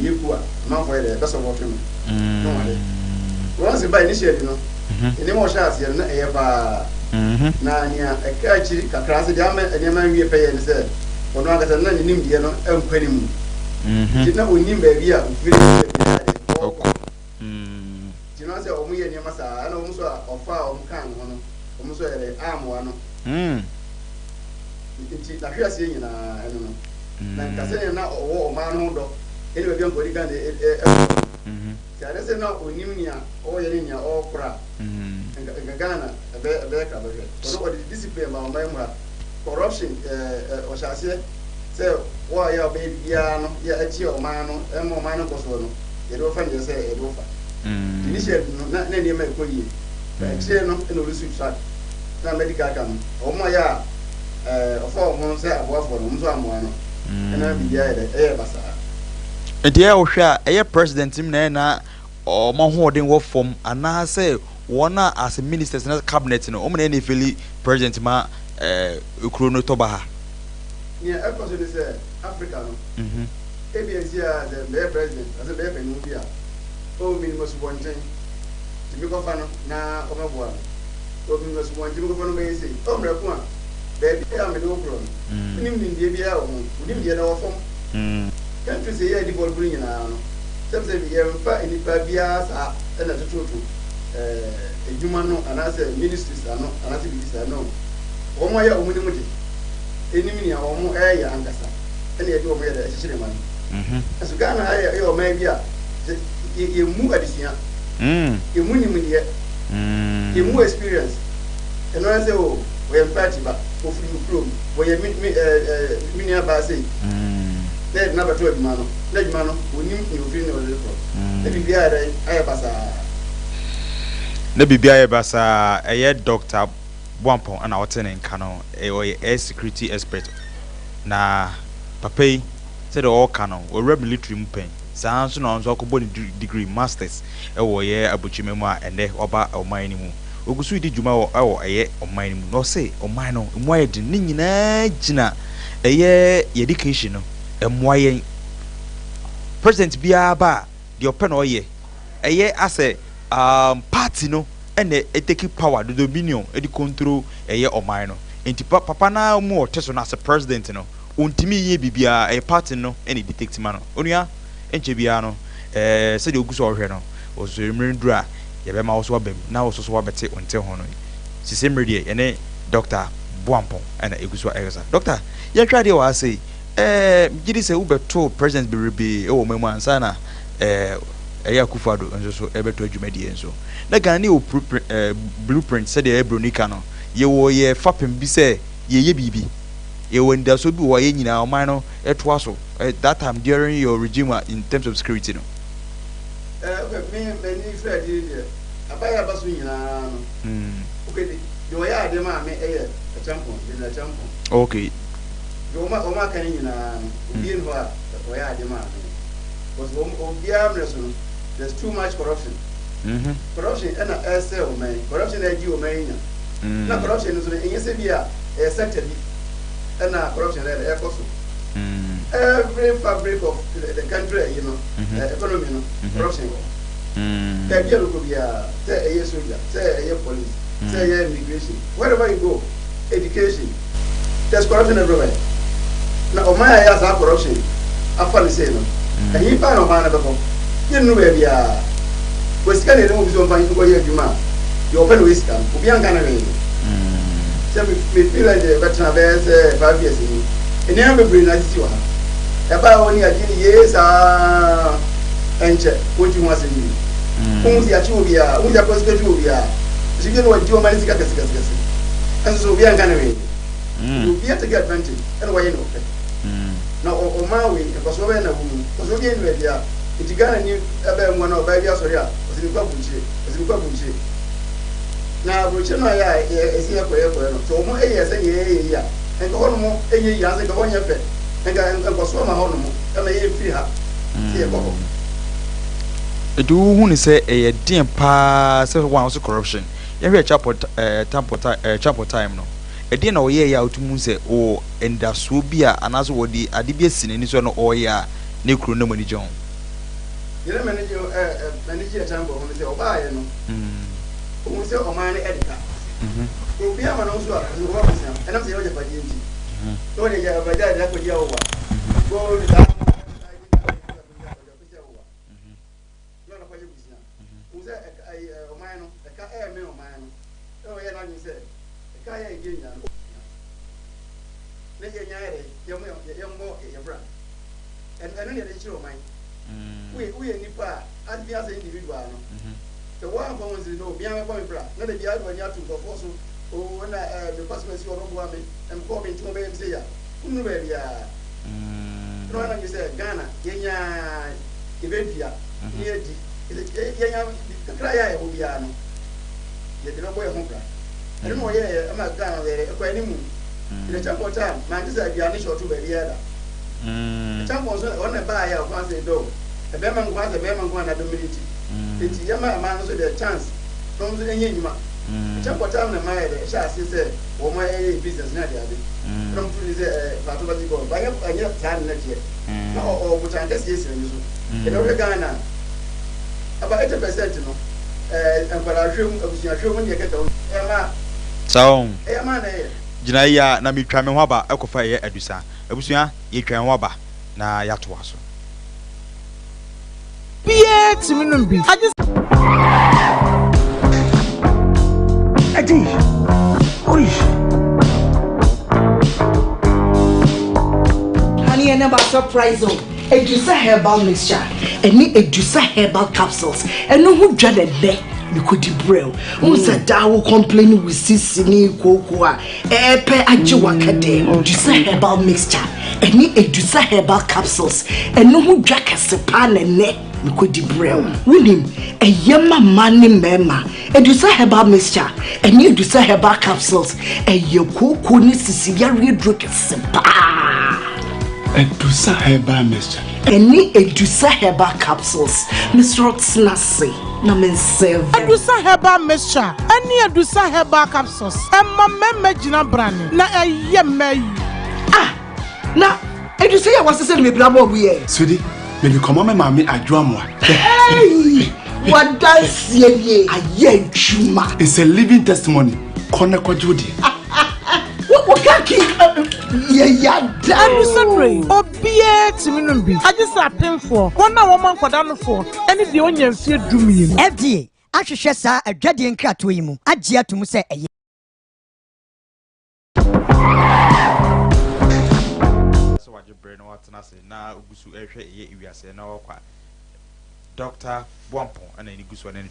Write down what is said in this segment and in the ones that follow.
yekua man for the best of what him no one once by initially no any more shots here na e ba na nia e ka chiri kakra se dia ma enia man wie pay and say ono akata na nim die no enkwani mu na onim ba bi a ofiri jino se omu ye nia masa na omu so ofa omu kan ho no omu so yere amwa no nti la hwase nyina eno no na nkase na owo ma no do ele be bianko diga de kare se na onim nia o yere nia o kura Gana be ka be so what the discipline ma mai mu corruption o shase say wa ya be bia no ya achi o ma no e mo ma no ko so no ye do fa ye say e do fa initial na ne mai ko yi ba che no e no rusu track na medical kan o mo ya o fo mo say abo afo no mo so amo no e na bia e basa e dia o hwa e president im na o mo ho den wo fom ana say one as a ministers in cabinet no omo na any feel president ma ukro no to ba ha yeah I consider say Africa no ABNC as the president as a be no bia o minimum one thing to be governor na omeboa o minimum one thing go for no be say o mreku a baby am do pro nim nim die bia o nim die na wo fom country say ya develop bring na no say be ya fa ini pa bia sa na tutu ejuma no anase ministries ano anase bidisa no omo ya omu ni mu de enim ni a omo ya angasa ene ye de omo ya de ehire man aso Ghana ya o ma bia ye mu adisia ye mu ni mu ye ye mu experience eno ase o we party ba o free from we ye mini aba say na na bato ejuma no na ejuma no onim ni o free no le pro e bibia ya aye basa na bibia ye basa eye doctor Boampon ana woten nka no air security expert na papai said all canon or military mpen sanso na onzo akobɔ degree masters wo ye abochime mu a ende oba oman ni mu ogusu di djuma wo eye oman ni mu no say oman no mu aye de ni nyina gina eye education no emwa yen president bia ba de open no ye eye ase party no ene take power the dominion e di control eye oman no enti papa na mu oteso na as president no ontimi ye bibia e party no ene detect ma no onua enche bia no se de oguso ohwe no oso emrendu a ye be ma wo so abam na wo so wabete onte ho no sisem de ene Dr. Boampon ene eguso egasa doctor ye twa de wa say gidi se ubeto president berebe e wo mamu ansa na eya kufado nso so ebeto adwumadi enso na Ghana o blueprint said the ebronika no ye wo ye fapem bi se ye bibi ye wonda so bi wo ye nyina o man no eto aso that time during your regime in terms of security no me ni Fred here abaya baso nyina no okay yo ya de ma me eye champion de champion okay yo ma kan nyina obi en ho a yo ya de ma because obi am reso no there's too much corruption corruption and sell man corruption e ji o man na corruption no enye se bia sector bi and corruption there e koso every fabric of the country you know economy no corruption e bia lo ko bia say e soldier say e police say e immigration wherever you go education there's corruption everywhere na o man ya sa corruption afali say no and you find o man na beko you know where bia Wesika ne no bizo mfa nko ye adwuma ye open wesika obi anka na we se me feel like the veteran be 5 years ni ene am be na titi wa e ba woni agini yesa enche oji mu ase ni unzi achi obi a unzi akoske ju obi a sije no waji o mali sika kasika enso obi anka na we obi a take advantage and why no na o ma we e so be na wu so bi enu e dia itigana ni ebe nwa na oba bia sori a osinikwa bunche na bunche no ya esi ekoye no so mo eye se ye ya enko hono mo eye ya se ko honya fe enko so ma hono mo na ye free ha se ye ko edu hu ni se eye din pa se one also corruption ye hwe chapel time no edin na oye ya otumu se o endasuo bia anaso wodi ade bia sinani so no oya ne kuro na mani jon yɛrɛ manager a chamber wɔn sɛ ɔbaa yɛ no wɔn sɛ ɔman no ɛdeka obi ama no nso a ɔwɔ abusua ɛnam sɛ yɛwɔ japadeɛ nti na wɔde yɛ abagya de akɔdi awowa gold da ɔman no ɛka ɛyɛ me ɔman no ɛwɔ yɛ n'adwene sɛ ɛka yɛ ɛgye nya no ne yɛ nya yɛ yɛmmɔ yɛbra ɛno ne yɛde kyerɛ ɔman woyɛ nipa a ade bi asɛ individual no sɛ woamfa wo nsiri no obiara bɛbɔ me bra na da biara de w'ani ato nkɔfoɔ so na mekɔ so masi ɔbɛboa me mekɔɔ me ntom bɛyɛ me sɛ ya womnu baabiaa na wanagye sɛ Ghana yɛnya yɛbɛdua ne yɛdi yɛnya kakra yɛ a yɛhɔ biara no yɛde bɛbɔ yɛ ho bra ɛno na ɔyɛɛ ama Ghana yɛrɛ ɛkɔ animu yɛde kyɛmpɔ tam mante sɛ aduane hyɛ ɔto baabiara da kyɛmpɔ nso ɔne baayɛ a ɔkwan sɛ dɔ ɛbɛma nkoa sɛ bɛma nkoa na dominity enti yɛma ama no so the chance na ɔmo so ɛnyɛ nnwuma kyɛmpɔ tam na mayɛ dɛ ɛhyɛ ase sɛ wɔn ɛyɛ business na ade ade na ɔmo tuli sɛ plateau bati gɔl ba ɛnyɛ saa ne nɛteɛ na ɔbotan kɛseɛ esi n'ani so ɛna ɔhwɛ Ghana aba 80% no nkwadaa abusua hwɛ mu ne yɛkɛtɛ ho ɛma sao ɛma na ɛyɛ gyina yi a na metwa me ho aba ɛkɔfa ɛyɛ adusa abusua yɛtwa ho aba na yɛatoa so Pierre Timinumbi. I just Adi. Oi. honey and never surprise oh. Ejusa herbal mixture. Any Ejusa herbal capsules. And no who dreaded there. We could brew. Who said that will complain with sissini cocoa. Epe ajiwakade. Ejusa herbal mixture. Any Ejusa herbal capsules. And no who jack a sepan and neck. We could brew. William, a yama money mema. Ejusa herbal mixture. And you Ejusa herbal capsules. And your cocoa needs to see your real drink a sepa. Ejusa herbal mixture. Any Ejusa herbal capsules. Miss Rotsnasi. Namen serve. Ejusa herbal mixture. Any Ejusa herbal capsules. Emma mejina brand. Na eyeme. Ah, na Ejusa ya wasi se me blabo we. Sweetie, maybe come on, mommy, adwamwa. Hey, what does ye? Aye, chuma. It's a living testimony. Kona kwa Judy. What can't keep? Yeah, Ejusa Obie Timinumbi. I just happened for one woman for down for any the onion fear do me. FDA, I should share sa a dreading cat to him. Ajia to Musa. so what you brain what na ugusu ehwe Ewiase Nna H Dr. Bwampo and any gusu and any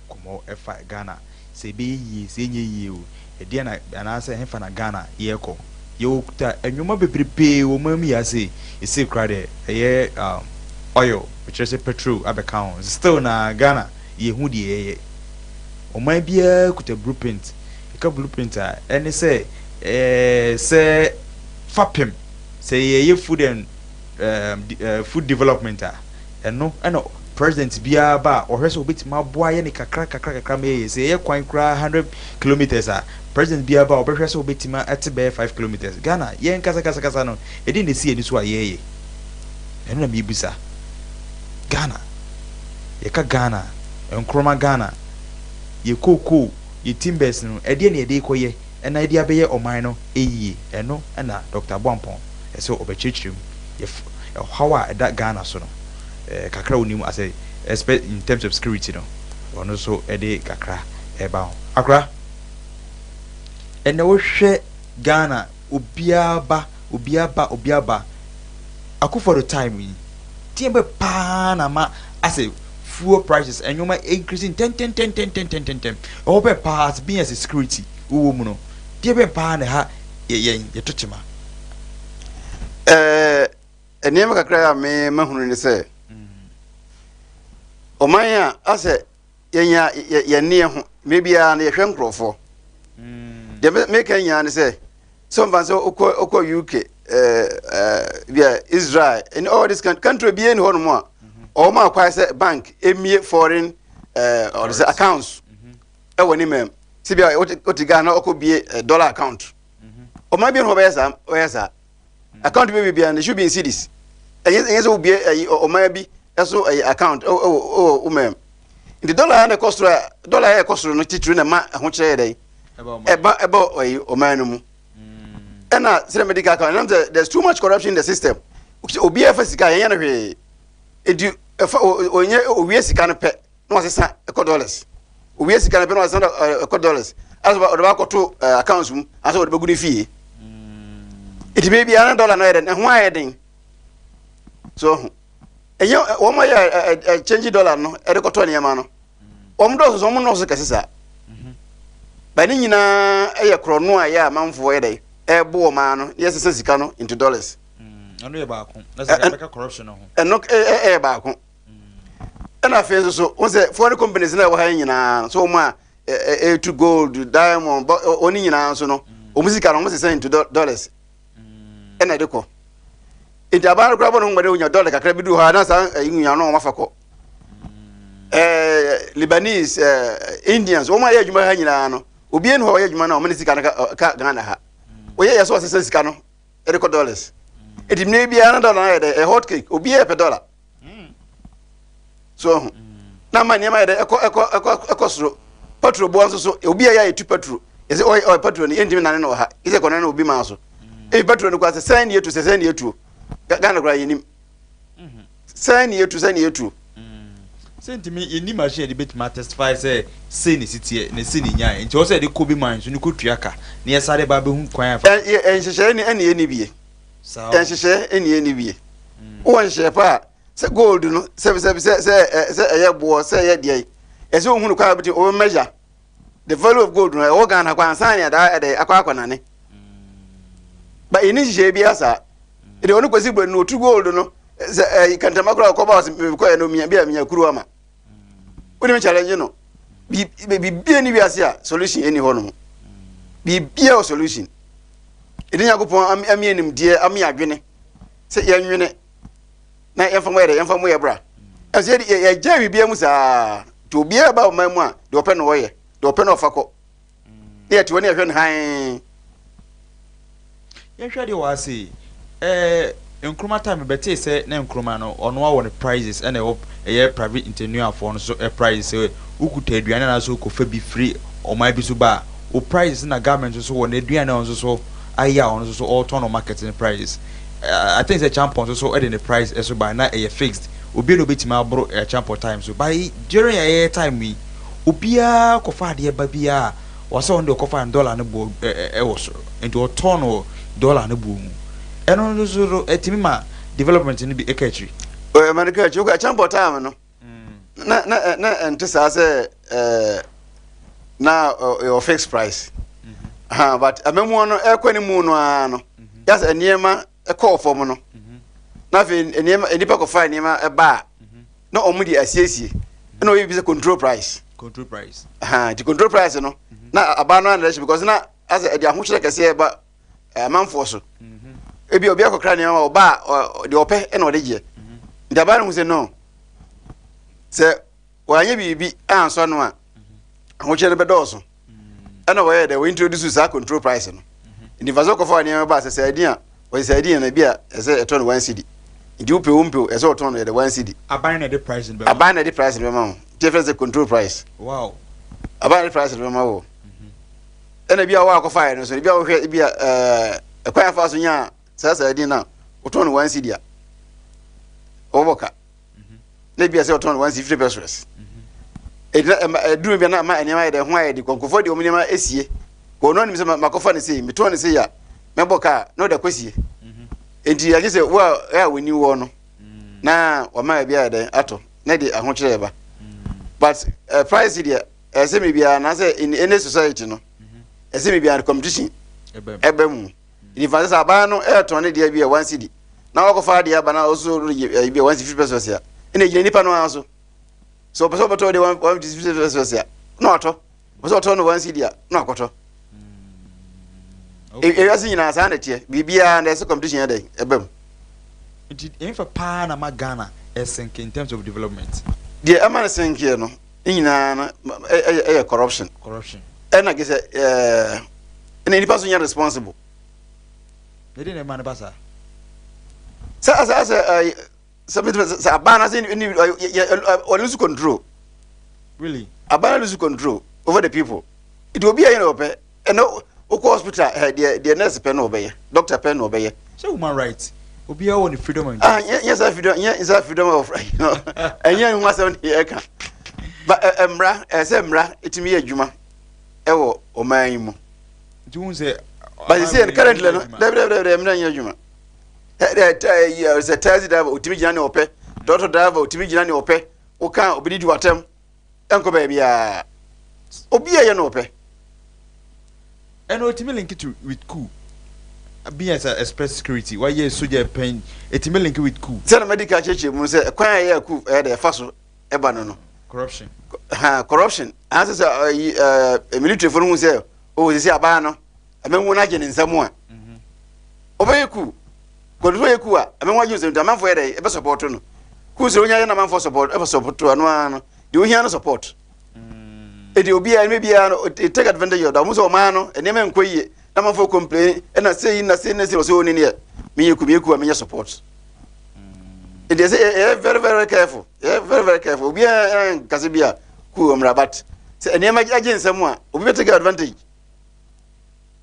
komo efa Ghana se be yi se nye yi o e dia na anase hefa na Ghana ye ko ye ta enwuma beprepe wo mami ya se e se kra de ye oil which is petrol abeka on still na Ghana ye hu de ye o man bia kuta blueprint e ka blueprint a ene se se fapem se ye food and food development a eno president bia ba o hwese obetima boa ye ne kakra me se ye kwan kra 100 kilometers a president bia ba obehwese obetima at be 5 kilometers Ghana ye nkasa no edi ne si eni so a ye eno na mibusa Ghana ye ka Ghana enkroma Ghana ye koko ye timbers no edi ne edi koye ena edi abeye oman no eyi eno na Dr. Bwampo eso obechichirim ye hawa eda Ghana so no kakra onim as a in terms of security no ono so ede kakra eba ho akra ene wo hwe Ghana obiaba for the time yi tiembe pa na ma as a fuel prices enwoma increasing 10 obe pa being as a security wo mu no tiembe pa na ha ye tochima enema kakra ya me mahunu ni se Omanya ase yenya yene ho mebia na yehwe nkrofo de me kanya ne se some van so okọ UK via Israel in all this country be in hono mo a o ma kwa se bank emie foreign or the accounts e woni mem se bia otiga na okọ bie dollar account o ma bie no be yesa account be bia and should be in cities enye so bie o ma bi eso account umem the dollar na cost dollar e cost no titru na ma ho kire dey eba omanu mu na sire medical account there's too much corruption in the system obi efa sika yen na hwe edu efa onye owie sika no pe no asesa $1 owie sika no pe no asesa $1 aso odo ba koto accounts mu aso odo bagu ni fie it may be $1 no eden ho ayeden so enye wo mo ya change dollar no e de koto ne ma no o mo do so mo no so kasisa ba ni nyina eye krono a ya manfo yedai e bo ma no yes sika no into dollars anu ye ba ko na sika beka corruption ho eno ba ko na fe so won say foreign companies na wo ha nyina so mo a to gold diamond oni nyina so no o musika no mo say into dollars na de ko enti aban kra bo no ngade onya dollar kakra bi du ha na sa nyunya no mafako Lebanese Indians o ma ye adwuma ha nyina no obi en ho ye adwuma na o mani sika na ka Ghana ha o ye so asesa sika no e de ko dollars edi me bia na dollar na e hot cake obi e per dollar so na ma nyama e eko soro petrol bo anso so obi ya etu petrol e say o petrol ni endimi na ne no ha e say kono na obi ma so e petrol ni kwa say send ye to Ghana gra yenim send ye to sentimi yeni machine de bit ma testify say ni sitie ne sini nya nti o say de ko bi man so ni ko tuaka ne yesare ba be hu kwan afa enhyehyɛ ni ene ye ni bie enhyehyɛ ene ye ni bie o nhye pa say gold no say eye bo say eye de ese o hunu kwa bi o measure the value of gold no o Ghana kwa ansan ya da akwa nane ba eni nhyehyɛ bi asa de onu kwasi gbe no tu gold no kantama kura ko ba ko ya no miya kuru ama woni challenge no bi ni bi ase a solution eni ho no bi o solution edin yakopon ami enim die ami adwene se ya nwene na yemfa mo ye bra ase ye jawi bi mu sa to bi ba o mamu a de open no ye de open no fakọ ye ti woni ehwe no han ye hwe de wa se nkruma time bete say na nkruma no ono wa won prizes and e private internal for no so prize say ukuta aduane na so ko fa bi free o mai bi so ba o prices na government so won aduane on so aya on so all turn on marketing prices I think the champion so the price so by na e fixed obi no betima abro champion time so by during a time we obia ko fa de ba bia was on the ko fa $1 no bo e wo so into o turn $1 no bo mu eno no so etimi ma development ni bi ekatri o America chuka champion time no na entisa say na your fixed price but amemu no ekwani mu no ano yes eniema e call for mo no na fe eniema enipa ko fa eniema e ba na omudi asiesie na o bi say control price the control price no na aba no na because na as e dia ho kire kese e ba manfo so ebi obi akokra eniema o ba de ope e na o de je the aba no say no say wanye bibi anso no a ho kire be do so ana we dey we introduce that control price no in the vazo for any ba say dia we say dia na bia say e turn 1 cedi ndi upe umpe e say turn the 1 cedi aban na the price be aban na the price be ma difference the control price wow aban the price be ma wo ana bia wa akofa no so bia wo hwe bia e kwa fa so nya say dia na o turn 1 cedi a oboka na bia say turn 1 cedi pesos duru bia na ma enema de ho ayedi konkofo de omunema esie ko no nim se makofa ne sei meto ne sei ya meboka no de kwasie enti ya gese wa ya woni wo no na wa ma bia de ato na de aho kire ba but price there ese me bia na say in any society no ese me bia competition ebe mu in fact say aba no e to ne de bia 1 cedi na wakofa de aba na also bia 150 pesos ya ene gine nipa no aso so person beto de 150 pesos ya no ato person to no 1 cedi ya no akoto e yasi nyina sa na tie bibia na ese competition ya dey ebem it in for pa na Ghana esink in terms of development the amana sink here no nyina na corruption and I guess any person you responsible they didn't man basa sa Something Abana lose control. Really? Abana lose control over the people. It will be a and no hospital the nurse pen obey, doctor pen obey. So human rights. Obi a won freedom. Yes, I freedom of and young was on here. But Emra, as Emra, it's me a Juma. Ewo, o man. Do say, but you see, currently, Juma. It's a Tazi Davo, Timijani Ope, Dr. Davo, Timijani Ope, Oka, Obidi to attempt, Uncle Baby, Obia Yanope. And ultimately link it with coup. Be as a express security. Why yes, soldier pen, ultimately link with coup. Tell a medical church, Muse, acquire a coup at a fossil, Ebanono. Corruption. Corruption. As a military for who say, oh, is a bano, a man won't in someone. Obey a coup. Control Kua, I mean, what you say, the man for a ever support. Who's only a man for support, ever support to one. Do you hear support? It will be, and maybe take advantage of the Muso Mano, and name and quay, number for complain, and I say in the same as was only near me, you could be a support. It is very, very careful, very careful. We are Casabia, Kuam Rabat. Say a name again someone, we better take advantage.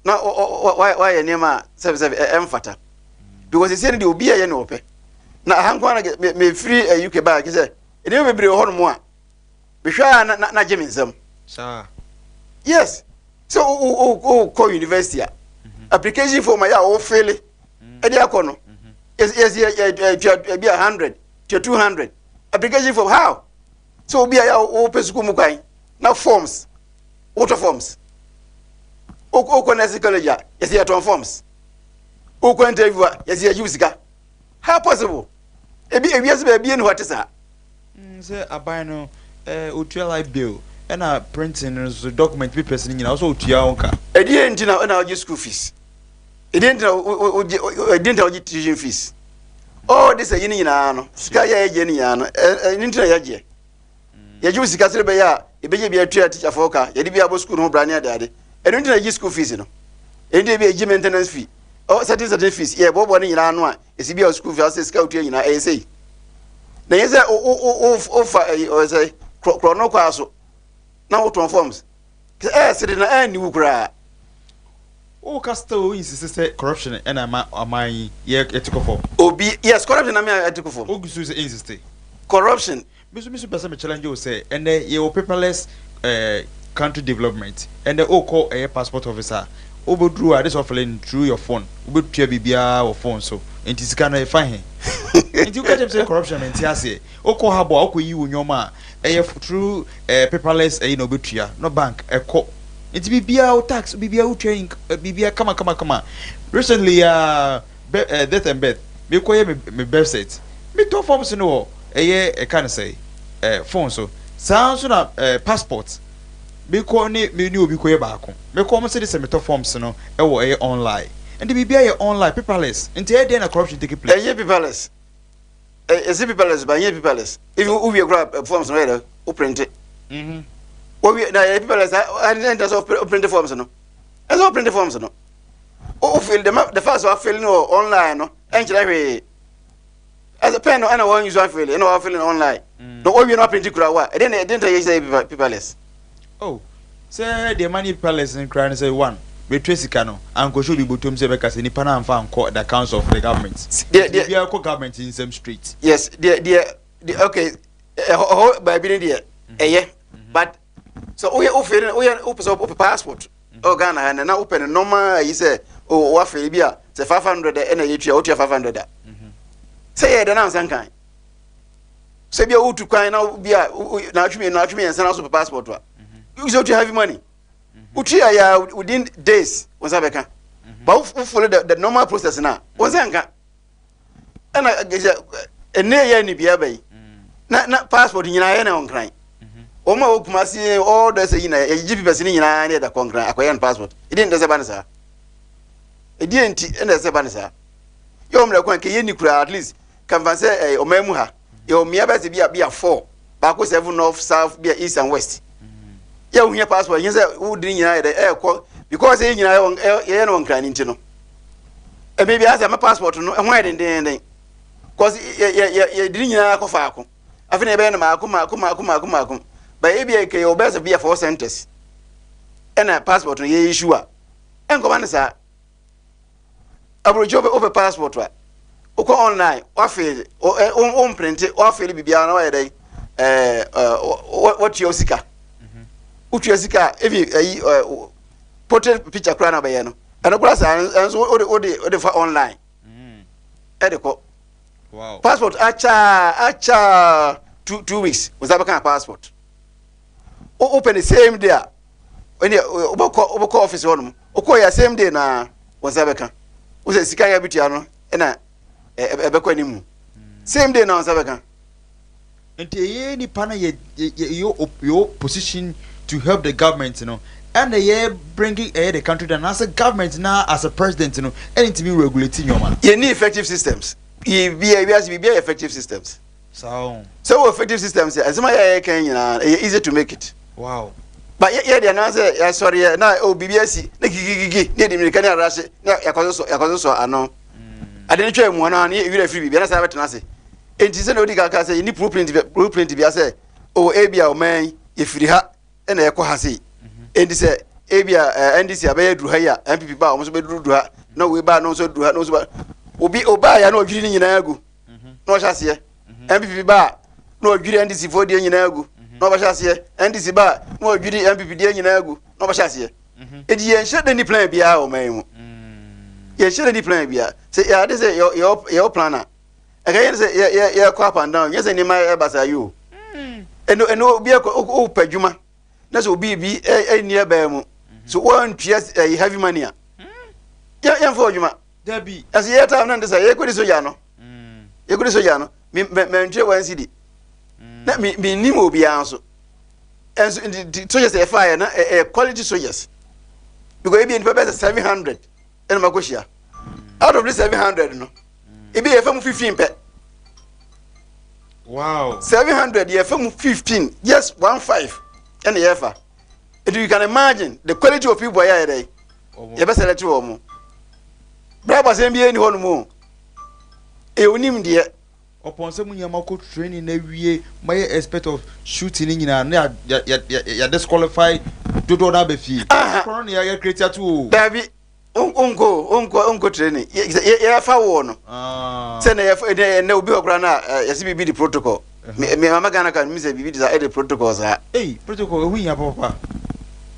Now, why a name serves emphata? Because he said, you be a yanope. Now, I'm going to get me free a UK bag. He said, it never be a whole more. Be sure not Jimmy some. Sir. Yes. So, call university. Application for my own failing. Ediacono. Yes, be 100 to 200. Application for how? So, be a open school mukai. Now, forms. Water forms. Okonesi college. Yes, you are forms. Who can't tell you, yes, you use car. How possible? Yes, baby, and what is that? Say, I buy no Utrial bill and a printing the document be presenting also to your own car. I didn't know our school fees. It didn't know tuition fees. Oh, this is a yin, Sky Yeniano, an internet. You use the castle by ya, a baby a teacher for car, you be able school no brand daddy, and internet school fees, and there be a gym maintenance fee. Oh, certain fees. Yeah, Bob one in Anwa. Is be a school for us scout in a say. There is a or say chrono castle. Now transforms. Said in a new gra. Oh, Castle is sister corruption and my year ethical form. Oh, be yes, corruption. I mean, ethical form. Oh, Gusu insist. Corruption. Mr. Person challenge you say, and the your paperless country development, and the call a passport officer. Over drew this offering through your phone. Over to BBR or phone so. And it's kind of fine. And you can't say corruption and Tiasi. Oko habo, oko you in your ma. A through paperless, no butria, no bank, a co. It's BBR tax, BBR train, BBR, come on. Recently, death and bed. Me quay me birth set. Me two forms in all. A year, I can't say. Phone so. Sounds on passports. Because me knew be queer back. Me come say this metal forms no e online. And the be online paperless. Until then a corruption take place. Paperless. Is it paperless by paperless? If you grab forms no who print it. What we na paperless and that's of print forms no. As all print forms no. Oh fill the first one fill no online no. And as a pen no and one use one fill no filling online. No we not print kura then didn't say paperless. Oh, say the money palace in crying say one. We trace cano, Uncle should be bottom say because any pana and found court the council of the government. The government in some street. Yes, the okay, by being there, yeah, but so we are open up passport. Oh, Ghana and now open a normal. He say, oh, what Philibia say 500 and a 500. Say the answer kind. Say be a to cry now be a now and send us a passport. You should have money. Uchi within days was Abeka. But follow the normal process now. Was Anka. And I guess a near any be not passport in Yana on crime. Oma Okumasi, all the say in a GP person in the Congress, acquiring passport. It didn't does a banner. It didn't end as a banner. Your Mrakwan at least can say a Omemuha. Your Miabas be a 4. Back 7 north, south, be east and west. Yeah, we have passport. You say, who didn't the air call because you know, air on crying into no. And maybe I have a passport to know, and why didn't they? cause ye didn't nyina ko fa ko afina be na ma ba e bia ke o best bia for centers ena passport no ye issue a enko ba ne sa abrojo open passport wa uko online wa fail o print wa fail bibia na wa ye dai what you sika utu sika evi portrait picture kra na ba ye no ena kra sa enso o de fa online edeko wow passport acha 2 weeks was that kind of passport open the same day when you oboko office on okoya same day na was that kind o se sika ya bitia no na ebeko animu same day na was that kind enti ye ni pana ye your position to help the government, you know, and they bringing the country down as a government now, as a president, you know, anything regulating your man. You need effective systems. You be effective systems. So effective systems. As my can easy to make it. Wow. But yeah, the answer. Sorry, now BBS. Gigi. Near the American rush. Yakoso. I know. I didn't try one on you. Free. Be honest, I have to say. And this is no digga. Say you need blueprint to be. I say, oh, Abia man, if you have. Ena yako hasi endi se ebia NDC abaye duru ha ya MPP ba omo so be duru ha na we ba no so duru ha no so ba obi oba ya na odwiri nyina agu na o hyase MPP ba na odwiri NDC fo de nyina agu na o ba hyase NDC ba na odwiri MPP de nyina agu na o ba hyase edi ye nhye ni plan bia o man mu ye nhye ni plan bia se ya de se your planner again se ye kwa up and down yes ni ma ba sa you eno bia o padwuma na so bi near bemu so one PS heavy money ya for juma Debbie as ye time na ndesa ye kodi soja no ye kodi soja no me ntwe wan cd na me nim obi anso enso soldiers e fire na quality soldiers because e be in paper 700 ena makoshia out of the 700 no e be e fam 15 pe. Wow. 700 ye fam 15 just 15 and the ever. If you can imagine the quality of people here today, you better let you home. Brabas NBA ni one more. E unim dear. Upon some Yamako training every year, my expect of shooting in ya disqualified to do that befi. Corona ya creator too. David unko training. Ya fa wono. Send ya na obi okra ya CBB the protocol. Me mama Ghana can miss a BB the protocols. Hey, protocol we ya papa.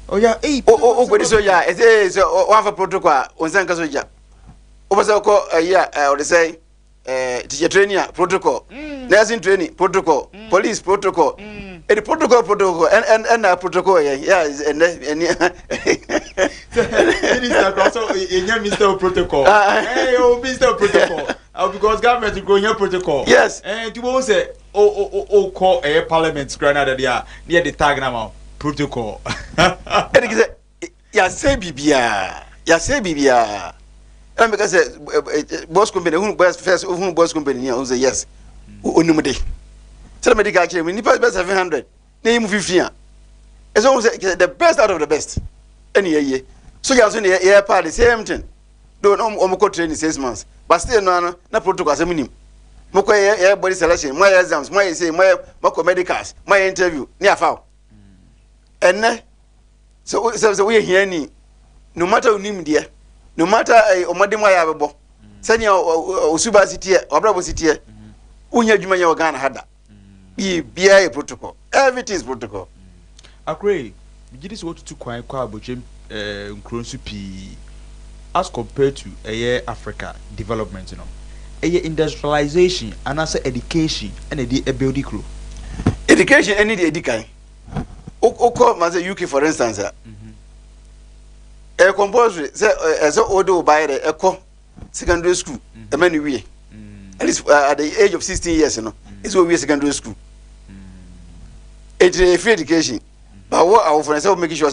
Oh yeah, hey. Oh go so ya. It is one for protocol on sanka soja. Obasa ko or they say teacher training protocol. Nursing training protocol. Police protocol. The protocol and protocol yeah and Minister also Mr. Protocol. Hey, oh Mr. Protocol. Because government is going here protocol. Yes. And you won't say call a parliament granada there near the tag now protocol. Ya say bibia. And because boss company who boss company who say yes. Onumde. Tell me the guy we need best 700. Name 15. It's almost the best out of the best. Any year. So you are saying the part the same thing. Don't omoko training 6 months. But still no protocol as a minimum. Moko ye body selection, my exams, my say my medicals, my interview, near foul. And so we hear ni no matter unim dear, no matter omadima yabebo. Sanya osuba city or bravo city, unya juma ya Ghana hada. Be a protocol. Everything is protocol. Akre, we just want to kwa abochem nkronsu pi as compared to Africa development, you know. Industrialization and also education and a building crew. Education any the education. Oko as a UK for instance. A compulsory say as odo by the eco secondary school. The many way. At least at the age of 16 years, you know. It's what we secondary school. It's a free education. But what our friends are making sure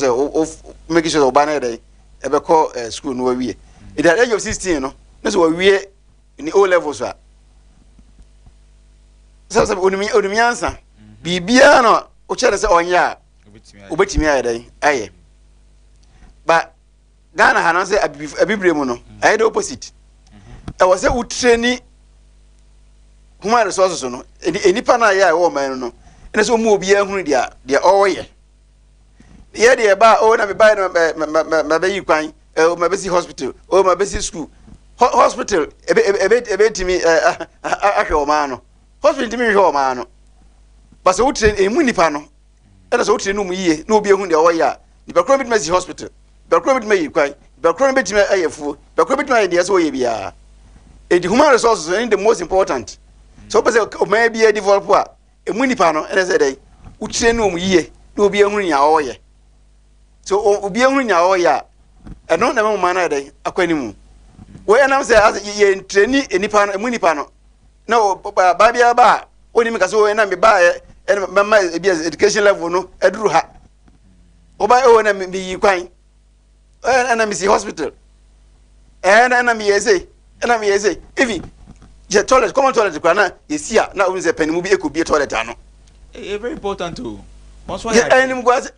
making sure banner day ever call school no way. At the age of 16, you know, that's what we in the O levels are. So unimi answer. Bibia no o chere say onya obetimi ayede aye. But Ghana ha no say abibrem no aye the opposite. I was say we training human resources no enipa na ya wo man no ene so mu obi ehunu dia owoye ye de ba o na me ba na be yi kwan ma be si hospital o ma be si school hospital ebe timi ahwe o ma no hospital timi hwe o ma no ba so utre emu nipa no ene so utre no mu yiye na obi ehunu dia owoye a nipa kro bit ma si hospital ba kro bit ma yi kwan ba kro bit ma ayefu ba kro bit ma dia so oye bia the human resources are the most important. So, maybe a developer, a munipano, and I said, Uchenum ye, no be a munia. So, be a munia, and not a manner day, a quenimu. When I say, as ye trainee, a nipano, a munipano. No, Babia bar, only make us so and I buy and my education level, no, a drew hat. Oh, by own and be quine, and I miss the hospital. And I am say. And I say, if you toilet, common toilet, you see, now is a penny movie, it could be a toilet. Very important too. Once why and was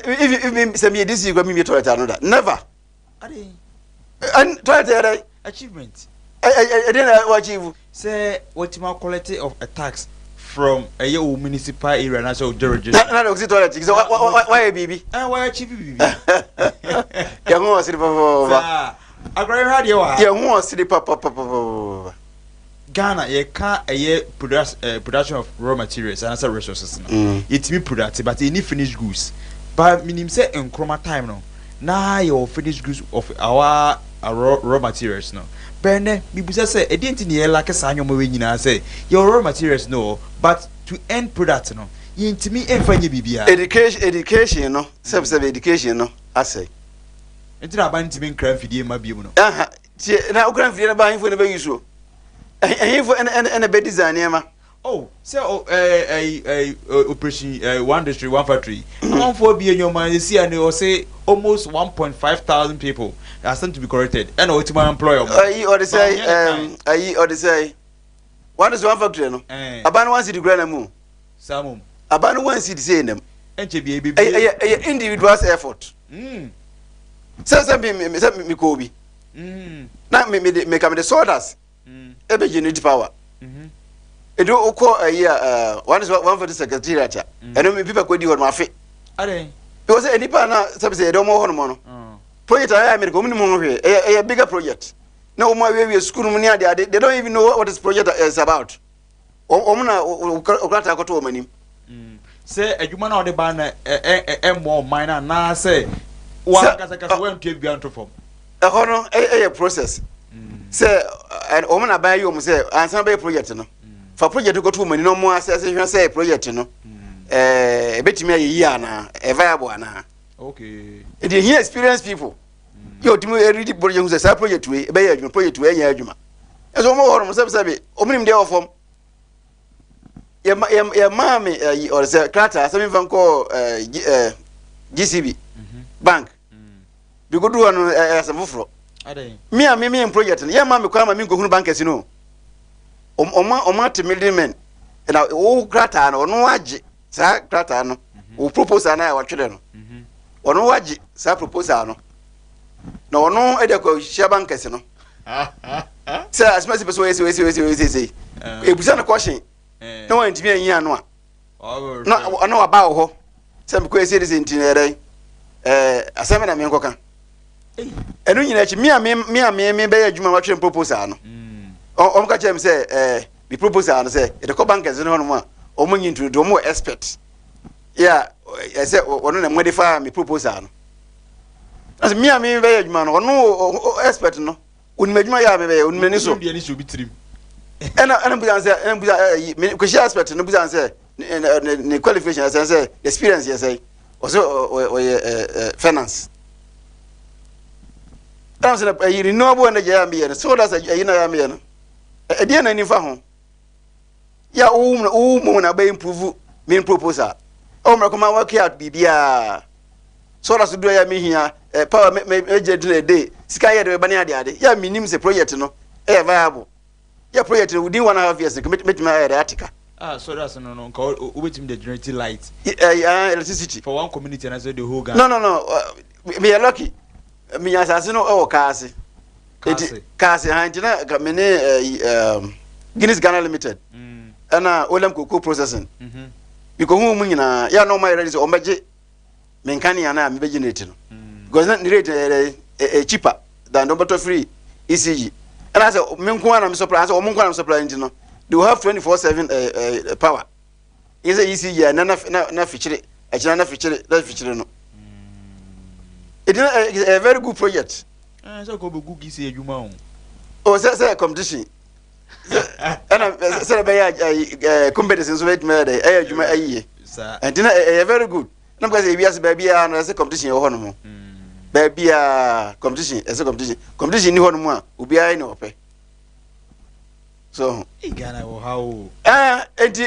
if send me this, you got me a toilet. Never. And toilet achievement. I didn't watch you say what's my quality of attacks from a municipal area national jurisdiction. Not toilet. So why, baby? And why achieve baby? Young was Ghana, you can't production of raw materials and other resources. It's me productive, but you need finished goods. But meaning say in chroma time no. Now your finished goods of our raw materials no. Bene, me say I didn't need like a sign of say your raw materials no, but to end product no. You to me and find you education no, service education no, I say. Enti na ban timi nkran fidie ma biem no na ukran fidie na ban fo na be yuso ehifo en be design ema say operation one district one factory one for be nyoma see and o say almost 1,500 people are sent to be corrected and ultimate employer or they say what is one factory no aban one city grana mu samum aban one city say them enche bi individual's effort Sasa me kobi. Na me come the soldiers. Ebe unity power. Edo uko one for the secretariat. Eno me people kwedi hon mafe. Ade. Because enipa na sabe say edo mo hon mo no. Project I America mo mo hwe. A bigger project. Na o ma we school mo ni ade they don't even know what this project is about. O na okrata akoto o manim. Say adwuma na o de ba na more minor na say Kasa went to be anto form. A process. Say, and woman I buy you say, and some project no. For project to go to money no more as say project no. A bit me a year na, a viable na. Okay. It is here experienced people. You to me read project who's a project to a bay project to any argument. As one more almost sabe, omnim de form. Your mammy or say Crata, some even call GCB Bank. We go do an as a mufro. Me and me project. Yeah, mammy, come and go to bank as you know. Oma to million and all gratan or no waji, sir, gratano, who propose an hour children. Or no waji, sir, propose ano. No, edeco, shaban casino. Sir, as much as we say, it was a question. No one to be a year no. No, I know about her. Some questions in Tinere. A seven and Yankoka. And when you me be a Juma watching proposal. Oh, catch say, be proposal and say, the co-bankers and one, or money to do more experts. Yeah, I said, one of them modify me proposal. As me be a Juma or no expert no. Un make my yabe, un meniso, the should be trim. And I'm because she aspect no answer, the qualification as I say, experience, yes, I also finance. That's a renewable energy ambient, so that's a Yamian. A dear any fahon. Ya woman obey improve main proposal. Oh, my come work out, BBA. So that's to do me here, power major day. Sky the Banyadi, ya means a project, no, a viable. Your project within 1.5 years, commit my Attica. So that's no call waiting the generating light. Electricity for one community and I said the whole guy. No. We are lucky. Me as I know, Cassie. Cassie, I did not many Guinness Ghana Limited ana Olem Cocoa Processing because who nyina ya no my ready so omeje menkani ana me beginate no because the rate cheaper than number free ECG and I said menko ana me supply I said omonko ana supply no they will have 24/7 power is a ECG na feature na feature no it is a very good project so go be good ECG adwuma oh say competition and I said by competition so wait me dey adwuma ayiye and a very good na because Ewiase baby na say competition ho no mo baby competition as a competition ni ho no mo a obi ai na ope so Ghana wo how enti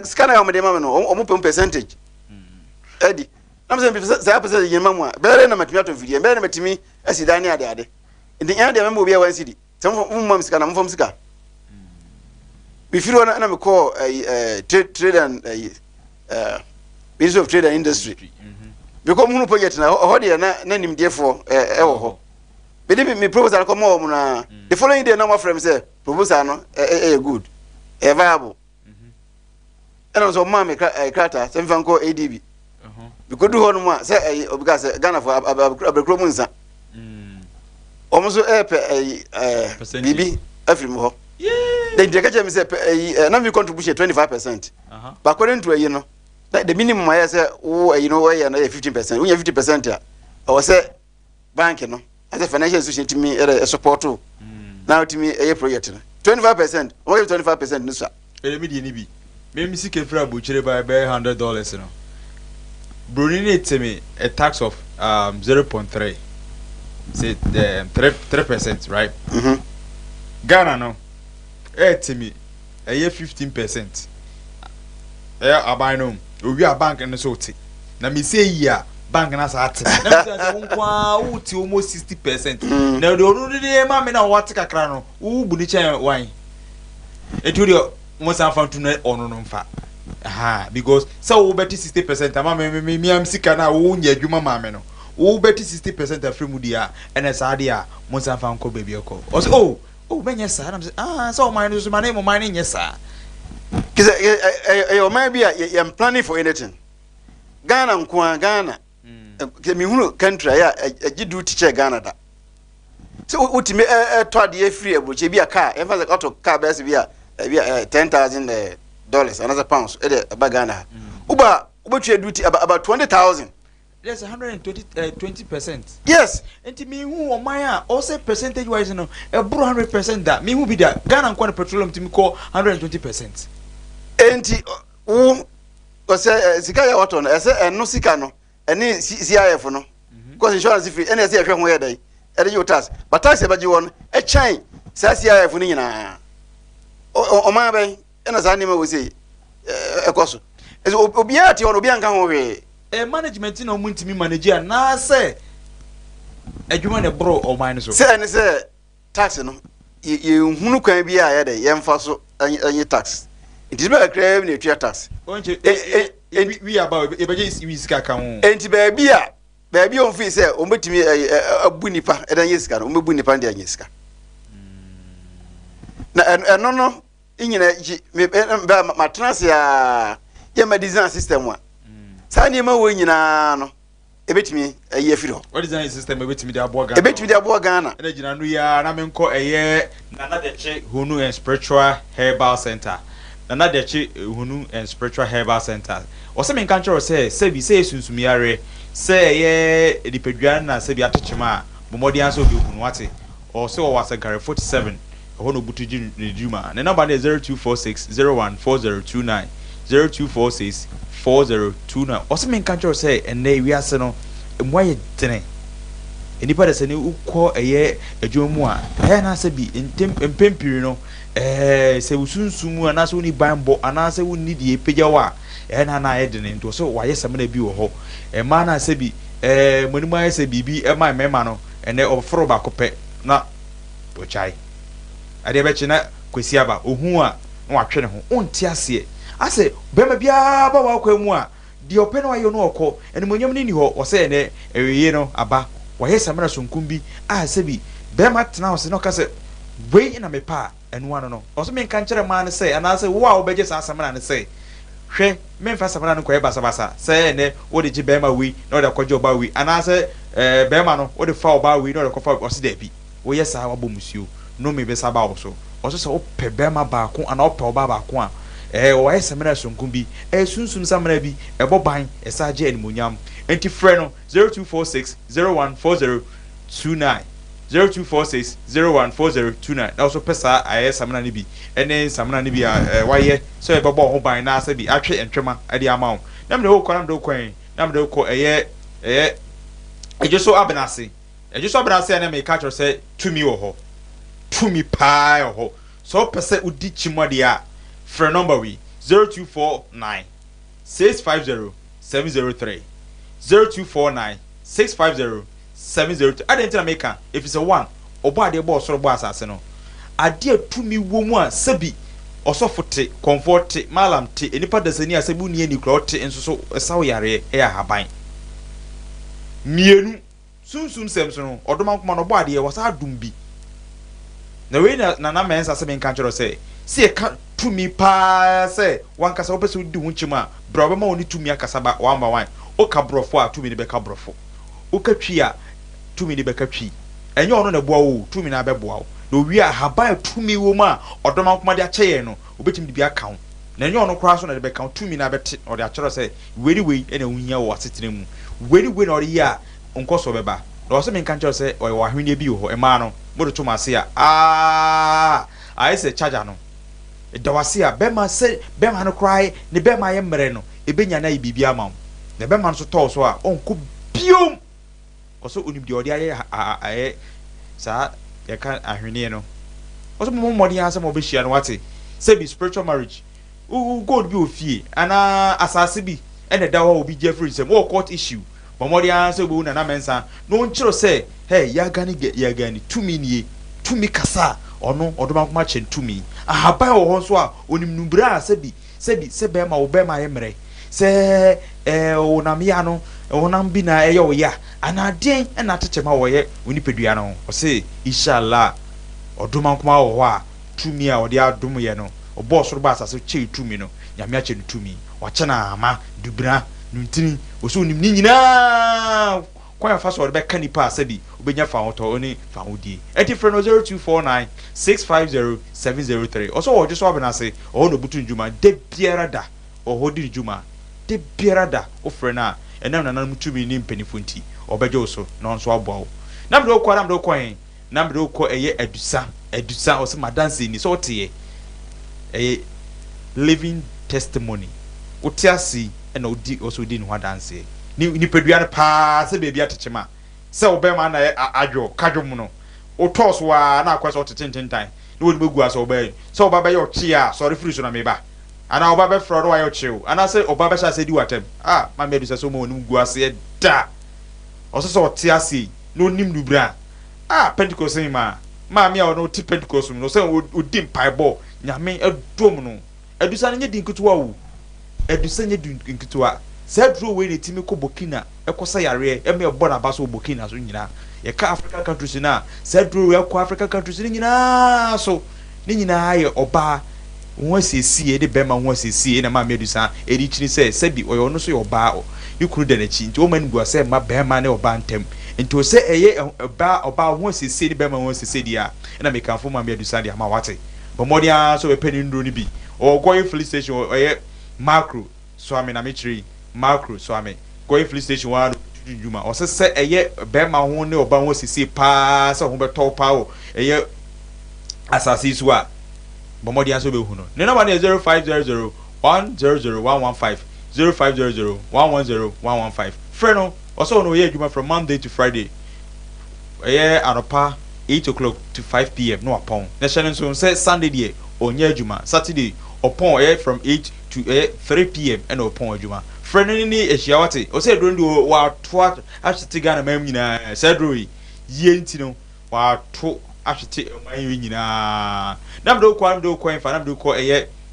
scan ya omde mama no omo percentage edi na me say percentage yin mamu a bere na matimi ato video bere na matimi asidani ade enti ya de mama obi a 1 cedi some mum sika na mum sika we feel na me call trade and Ministry of Trade and Industry because munu project na ho de na nimdefo wo ho be me proposal come o na the following day na my friend say proposal no good viable and also mama krata say mfa nko ADB because do ho no ma say because Ghana for abrekro mu nsa almost bibi afrim ho then the catch me say na me contribution 25% but according to you know the minimum I say you know why na 15% when you 50% I was say bank no as a financial institution to me support now to me a project 25% what 25% no sir me dey ni bi me see kefra buchere by $100 no broni need to me a tax of 0.3 say 3%, right? Ghana no to me a 15%. Abai no we are bank and so ti na me say ya bank na sa ati na me say nkwa uti almost 60%. Na do no dey ma me na what kakra no u bu ni chen wan eturi mo san fa tunu onu no mfa because so we bet 60% ama me am sika na wo nya adwuma ma me no wo bet 60% afri mu dia ene sa dia mo san fa nko baby eko o say oh benye sa na say so my no so my name my nye sa kiza you might be I'm planning for anything Ghana nkwa Ghana me hunu country ya agidu teacher Ghana da so utime to ade free abroche bi a car em fa auto car best bi a $10,000 another pounds e ba Ghana uba twa duty about 20,000. There's 20%. Yes. And me who on my also percentage wise no 100% that me who be that Ghana and petroleum to me call 120%. Enti o say sika ya wato no say eno sika no eni CIF no because insurance free eni say ehwe ho ye dai e dey tax but tax e baji won e chan say CIF ni nyina o ma ben ena sa ni ma wo say e koso obi ati on obi anka ho we management no muntimi manager na say adwuma ne bro o man so say say tax no ye hunu kwan bi a ye dey ye mfa so anyi tax it is be crave na etua tax we about e beje we sika kan ho enti baabi on fi say o metimi abu nipa e dan yesika no o mebu nipa ndi anya sika na no inyina me matras ya ye medicine system wa sani ma wo nyina no ebetimi ayi afiri ho what design system ebetimi de abo Ghana ebetimi de abo Ghana na gina no ya na menko eye Nana Deche Hunu and Spiritual Herbal Center Nana Deche Hunu and Spiritual Herbal Center o se men kan choro se bi se sunsumi are se ye edipadwan na se bi atechema bomodi anso bi hunu wate o se o wasa gare 47 ho no butuji reduma na number na 0246014029 02464029 also men kan choro say ene Ewiase no mwaye tene enipa de se ne ukọ eye adwomu a na se bi empempiri no se usunsumu ana se woni banbo ana se woni die pejawa na yedene nto so waye semna bi wo ho ma na se bi monimu aye se bibi ma mema no ene oforo ba kopẹ na ochai ade be china kwesi aba ohu a na watwe ne ho onti ase ase bema bia ba wa kwamu a di ope no ayo no okọ ene monyam ni ho o se ene eweye no aba waye samara sunkum bi a se bi bema tena o se no ka se we na me pa enu ano no oso me kan kire man say ana say wo a wo beje sa samana ne say hwe me mfa samana no koye basa basa say ne wo de gi bema wi na wo de kojo ba wi ana say bema no wo de fa oba wi na wo de kofa osi da bi wo yesa wa bomusuo no me be sa ba wo so oso say wo pe bema ba ko ana wo pe oba ba ko a wo yesa samana sonkum bi sunsun samana bi boban esa je animonyam enti frɛ no 0246 014029 0246 014029 na also pesa aye samana ni bi ene samana ni bi waye so e babo ho ban na asa bi atwe entwema ade ama wo na me ho kwan na me kwan na me ko ejeso abenase na me catch say tumi wo ho tumi pa ho so pesa udi chimode a frɛ number we 0249 650 703 0249 650 702 adentina meka if it's a one obo ade bo soro bo asase no ade atumi wo mu a sabi osofote comforte malam te enipa dasani asabu ni ani kro te enso so esawo yare e ahaban mienu sunsun semso no odoma kuma no bo ade wasa adum bi na we na mensa se menka choro se se ka tumi pa se wankasa opese udi hunchima bra obema oni tumi akasa ba one by one o ka brofo a tumi ne be ka brofo o ka twi a tumi ni beka twi enye ono na boa wo tumi na be boa wo no wi a haban tumi wo ma odoma kuma de akyeye no obetim de bi aka na enye ono kura so na de beka tumi na bete o de akyero se weri ena wunya wo asetene mu weri na o de ya nkoso beba na o se me kan kyero se o wa hwene bi wo ho ema no mo de to mase a ai se charger no e dawase a bema no cry ne bema ye mre no ebenya na ibibia ama na bema no so to so a onko biom oso unim de odi aye sa ya kan ahwene no oso mo modi ansa mo be hia no wate say be spiritual marriage god bi ofie ana asase bi ene da ho obi jeffrey say mo court issue mo modi ansa bo na mensa no nchiro say hey ya gani tumi nie tumi kasa ono odoma kuma chen tumi ahaba wo ho so a onim nubra se be ma wo be ma ye mre se onamia no onam bi na eye wo ya anaden na tete ma wo ye onipedua no o se inshallah odoma kuma wo ho a tumi a odi adom ye no obo soro ba asase che tumi no nyame a che tumi wa che na ama dubra nuntini o so onim ni nyina kwa fa so be kanipa asabi obenya fa hoto oni fa hodie eti frɛ no 0249 650 703 also wo just oben ase o no butu njuma de biara da o hodi njuma de biara da o frɛ na enam na mutumi ni mpanifo nti obejo so no nso aboa na mdo kwa na mdo ko eye adusa o se madanse ni so tie eye living testimony utiasi na odi also di no dance ni pedua pa se bebi atechema se obema na adwo kadwom no o toss wa na akwese otetententan ni woni begu aso obai se oba be yochi a sorry free so na meba ana oba be fro do wa yochi ana se oba be sha se di watem ma medu se so mo woni gu ase da o so oti ase no nim dubra pentecost ma mi a no ti pentecost no se odi mpaibo nyame adom no edusa nye di nkutuwa wu edusa nye di nkutuwa said through we timi ko Burkina ekosa yare eme ebo na baso Burkina so nyina ye ka African countries na said through we ko African countries nyina so ni nyina ye oba won siesie de bema won siesie na ma medusa eri chiri se bi oyo no so ye oba ikuru de na chi nti o man gua se ma bema na oba ntem nti o se eye oba won siesie de bema won siesie dia na me kanfo ma medusa dia ma wate bomodia so we pani ndro ni bi o going police station o ye macro so ame na me chiri macro so ame going police station wa juma o se eye bema ho ne oba ho sisi pa se ho beto pa o eye asasi so a bomodi aso be hu no ne number na 0500 100115 0500 110115 friend no also no ye juma from Monday to Friday eye anopa 8 o'clock to 5 p.m. no upon na channel so say Sunday dey onye juma Saturday upon from 8 to 3 p.m. and upon juma friend ni ehiawate o say do ndo wa to ahwete Ghana mam nyina sadroi ye ntino wa to ahwete man nyina nam do kwa infa nam do ko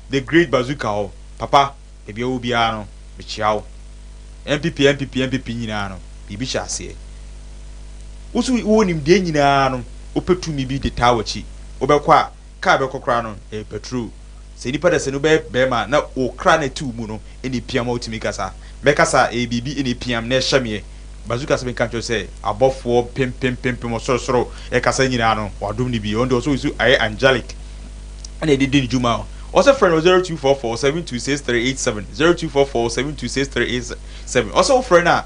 the great bazooka ho papa ebi obi a no mechiawo MPP nyina no bibi hyase usu wonim de nyina no opetumi bi de tawachi obekwa car be kokra no e petrol se nipa da se no be ma na o kra na tu mu no eni piam ultimi kasa me kasa e bibi eni piam na hye bazuka se be kan cho say abofo pem soro e kasa nyina no wadom ni bi on do so isu aye angelic and e di juma also friend 0244726387 0244726387 also friend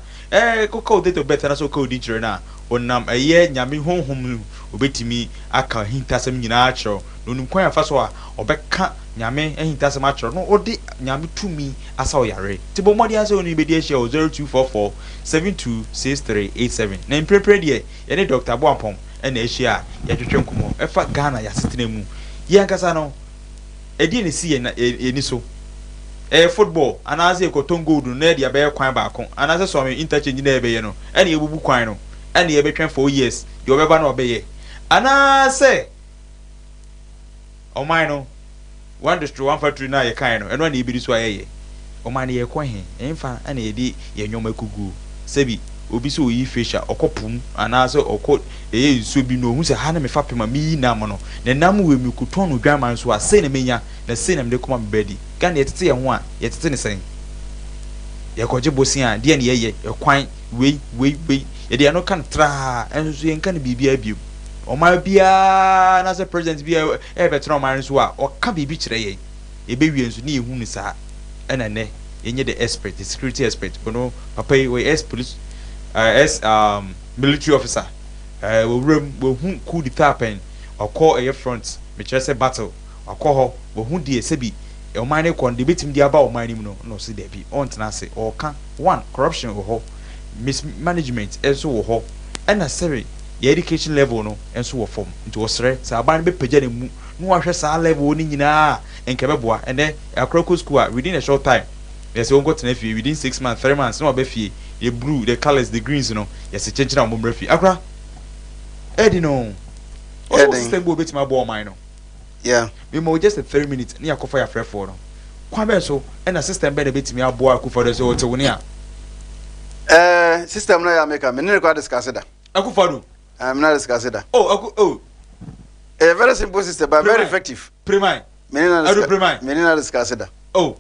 koko date better na so ko di jire na onam eye nyame honhom obetimi aka hintasem nyina achro no num kwan afa so a obeka nyame hintasem achro no odi nyame tumi asa oyare tibo modi asa oni bedi ehia 0244726387 na imprepre de ye ne Dr. Boampom na ehia ye twetwe nkomo efa Ghana ya setena mu ye ankasa no edi ne si ye ni so football anaze ekoton gold na dia be kwan ba kon anaze so me interchange na ebe ye no ene ebubu kwan no ene ye betwen 4 years yo beba na obeye anaze o man no one destroy one factory na ye kan no eno na ibiri so ayeye o man ye kwa he emfa ene ye di ye nyoma kugu sebi obi so yi fisha okopum anaze okọ eye so bi no hu se ha na me fa pema mi na mo no ne nam we mi kuton no dwaman so ase na menya na se na me de koma me bedi Gana yetete ye ho a yetete ne sen ye koje bosi a de ne ye kwan we ye de no kan tra enso ye kan bibia biu o ma bia na se president bia e betra o ma so a o ka bibi kire ye e be wie enso ne ye hu ni sa ena ne ye nye the expert the security expert no papa we ex police military officer we hu coup d'etat pen okọ e front me kire se battle okọ ho we hu die se bi e man ne kon de betim di aba o man nim no se de bi on tena se o ka one corruption wo ho mismanagement enso wo ho na sere your education level no enso wo form nti wo sere sa aba ne be pagya ne mu no ahwe sa level ni nyina enke beboa ene akroko school within a short time yes we go tena fie within 6 months 3 months no be fie the blue the colors the greens no yes chenchina mo mra fie akra edi no o system bo betima bo o man no yeah we mo just a 3 minutes ni akofa ya frɛ for no kwa be so and a system be na betimi aboa akufa do so o te woni a system na ya make am ne record discuss that akufa do I'm not discuss that oh a very simple system but very effective premai menina discuss that oh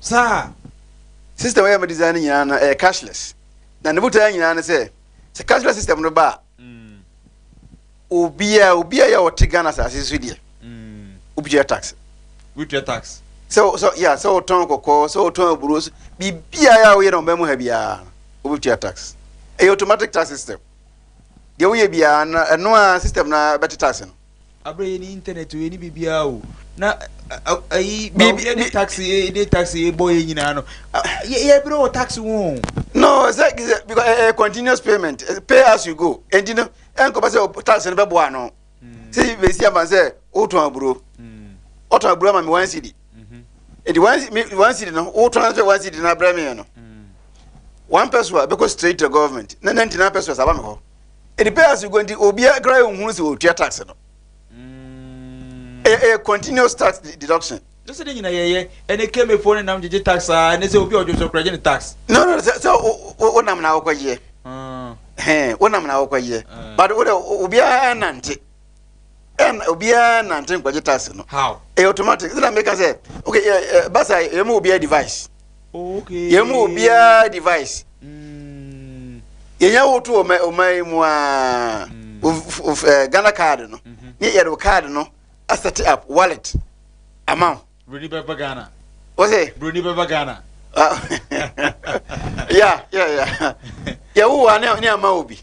sir system we am design nyina na cashless na ne buta nyina na say cashless system no ba obia ya otigana sa asisi die ubia tax with your tax so yeah so ton kokko so ton buros bibia ya we no memu ha bia ubia tax a automatic tax system de we bia na no a system na better tax no abre ni internet we ni bibia o na ayi bibia ni taxi boy nyina no ye bro tax won no exactly because a continuous payment pay as you go and you know enko ba say tax no be bo ano see we see am say o ton aburo ma me 1 cedi e di 1 cedi no o transfer 1 cedi na bra me no one person because straight to government na 99 pesos aba me ho e di pay as you go ndi obi agrai ohun se o tua tax no a continuous tax deduction no say nyina ye ene keme phone na mjeje tax na say obi ojo so kraje ni tax no so o nam na akwaye o nam na akwaye but obi anante and obia nante nkwaje tax no how automatic that make us say okay basa yemu obia device okay yemu obia device yenya wotu o mai mu a of Ghana card no ni yero card no a set up wallet amount Bruni Beba Ghana what's it Bruni Beba Ghana yeah ya wo ani ama obi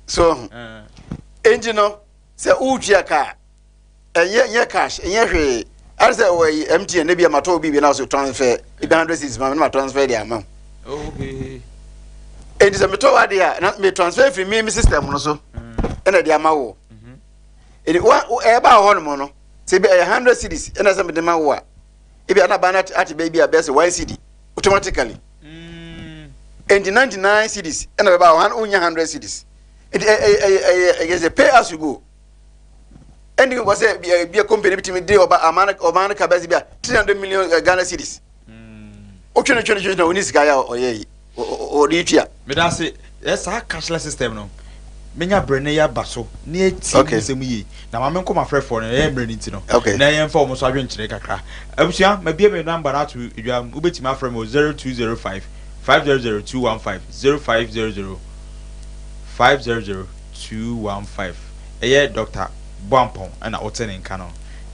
so engine se utia ka enye cash enye hwe arse we MTN na bia mato bi na so transfer 100 ma transfer dia amount okay and is a meto ade a na me transfer free me system no so na dia ma wo e ba ho no no se be 100 cedis na se me de ma wo a e bia na ba na at baby a best 1 cedi automatically and 99 cedis na be ba 100 cedis it is a pay as you go. And it was a company between the Oman Cabazzi 300 million Ghana cedis. Okay, no, this guy or ye or Litia. But that's it. That's a cashless system, no. menya brene ya baso na eti nsem yi na ma menko ma frefo na ya mbrene nti no na ya mfa omo so adwenkyere kakra abusua ma bia me number na to edwa ubeti ma frem 0205 500215 0500 500215 eye Dr. Boampon na otene nka no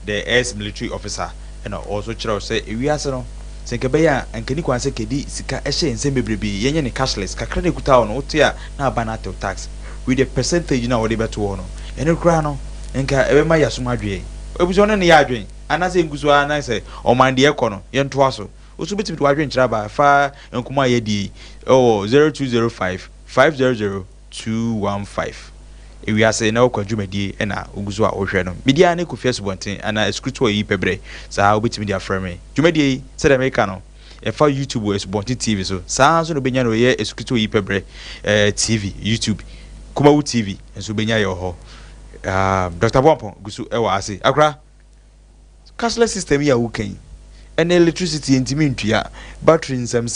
the ex-military officer and also chiro say Ewiase no senkebeya ankani kwanse kedi sika ehye nsem bebrebe yenye ne cashless kakra ne kuta ono otia na abana tax with the percentage na wode beto ono ene kra no enka ebema yasoma adwe ebuso ne ya adwen anase nguso ana say omande ekono yento aso oso betimi to adwen kira ba fa enkuma yedi 0205 500 215 Ewiase na okwadwumadi na oguzo a ohwe no media na ku Facebook ana escruto yi pebre sa obetimi dia frame dwumadi se da meka no e fa YouTube esbonti TV so sa so no benya no ye escruto yi pebre TV YouTube KUMAWOOD TV enso benya ye ho Dr. Boampon gusu Ewiase akra cashless system ya wuken and electricity intimi ntua battery nsam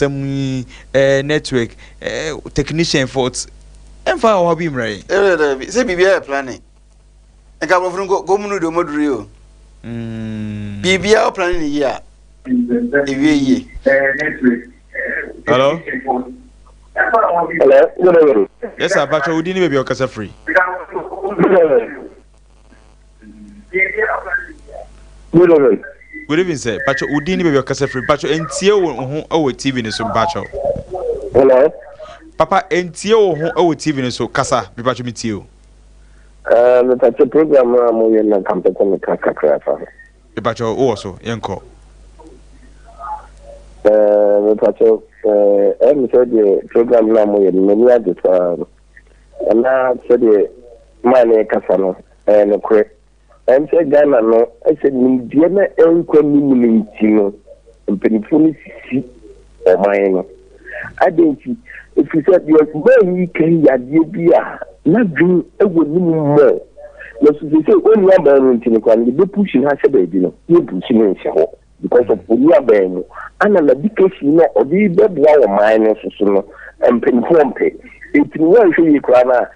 network technician faults enfa o bi mrai se bibia planning enka bro go munu do moduri o bibia o planning yi a ewie yi hello hello yes sir bacho udi ni baby okasa free good evening sir bacho udi ni baby okasa free bacho entie wo ho o TV ni so bacho hello papa entie wo ho o TV ni so kasa me bacho metie o me bacho program mo ye na campaign me kakra fa me bacho o so yenko me bacho me so the program na mo ye me ni ade fa na so the mane kasa no no kre say Ghana no I said ni dia na enkwa ni munintino mpenifo ni sisi o man no adenti if you said you when you can yadie bia na dwun ewo ni mo na so say oni aban ntino kwa ni be pushing ha se baby no you pushing in se ho because of oni aban no ana na dikesi no odi be bua o man no so no mpenifo mpe it no one show you kwa na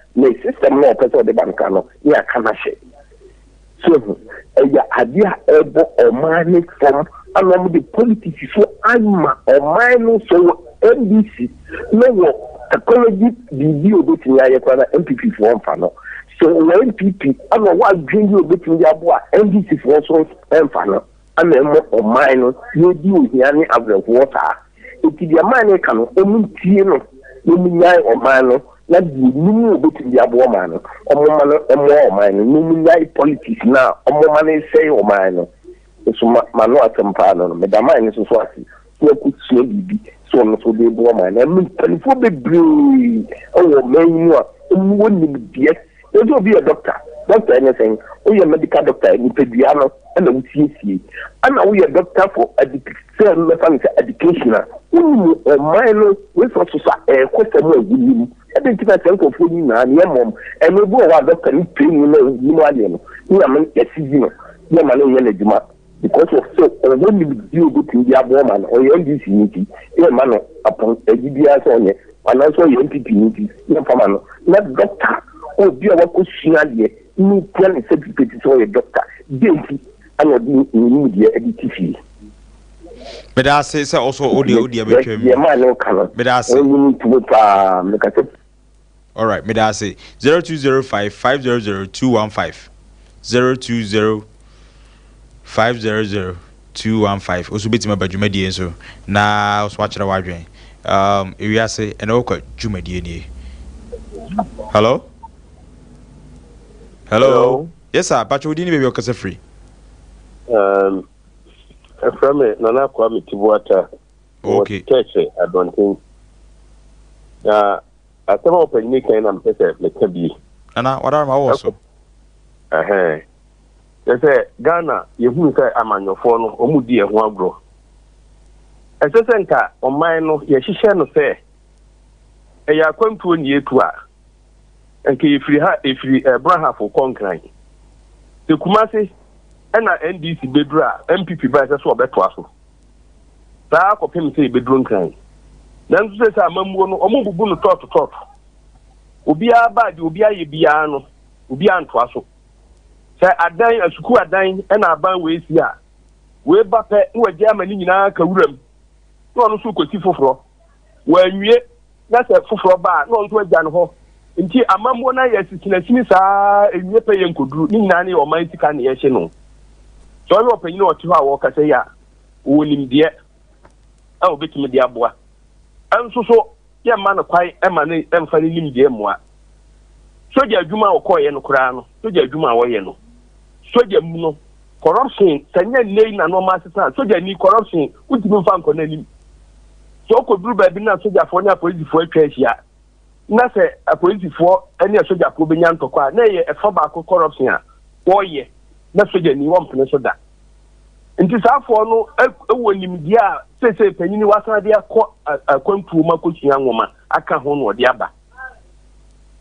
system no person de banka no ya kana she so ya adia ebo o money from along the politics so anma o money so NBC no ecology video between ya kwa MPP for one no so MPP ama wa video between ya bo NBC for so no ama o money no di o hia ni average water iti dia money kan o muntie no no munyai o money na di numu obetin ya bo ma no omoma no emo o man no numu nyai politics na omoma no say o man no so ma no atempa no me da man so so asi so ku tsie bibi so no so de bo man na me telefo bebre o man no omu woni bie e do be a doctor anything o ye medical doctor ni pedua no na wutie ana wo ye doctor for education o man no we so so kwetamo aguni identify tanko foni na ne mom eno bo wa doctor ni training na ni mo ade no ni am yesizi no ni ma no ye na djuma because of so when you do go to the abo man or your NDC niti e ma no upon agibia so onye ana so your MPP niti ni fama no na doctor o bi o ko sua de ni plan certificate so your doctor denti ana di ni di editifi. But I say also audio between yeah man no can but I say all right me da say 0205 500 215 020 500 215 also beti mabadwumadi enso na so akira wadwen Ewiase and okwa dwumadi ni hello yes sir but we didn't be okasa free from it nana kwa mitibuata okay church I don't think asema open kind am pese leka bi ana wada ma wo so say Ghana yehu say amanyofo no omudi ehu agro esese nka oman no ye hihye no say eya kwantuo ni etu a enka efiri Abraham for concran te kumase na NDC bedura MPP ba se so obeto aso saa ko pem se beduru nkran nanso se amamuo no omububu no tot Obia bad, Obia Biano, Obian Twasso. Say a day a school a dine and a ban ways here. We bape who a Germany in our Kawuram. No one who could see for. When you that's a for bar, no to a jan ho. Until a mamma yes, it's in a sinisa, and you pay and could do in nanny or mighty can yes, you know. So I hope you know what you are walk say ya. William dear. I'll bet me dear boy. And so, yeah, man, a quiet emanate and finding him dear moi. Soja Juma or Koy and Crown, Soja Juma or Yeno. Soja Muno, corruption, Sanya Lane and no master, Soja need corruption, which you found on any. So could do by being a Soja for your police for a trace ya. Nothing a police for any Soja Kubian to quite, nay, a tobacco corruption. 4 years, not Soja ni one place of that. And this for no, when you media say, Penny was idea a contour young woman, I can't hold or the other.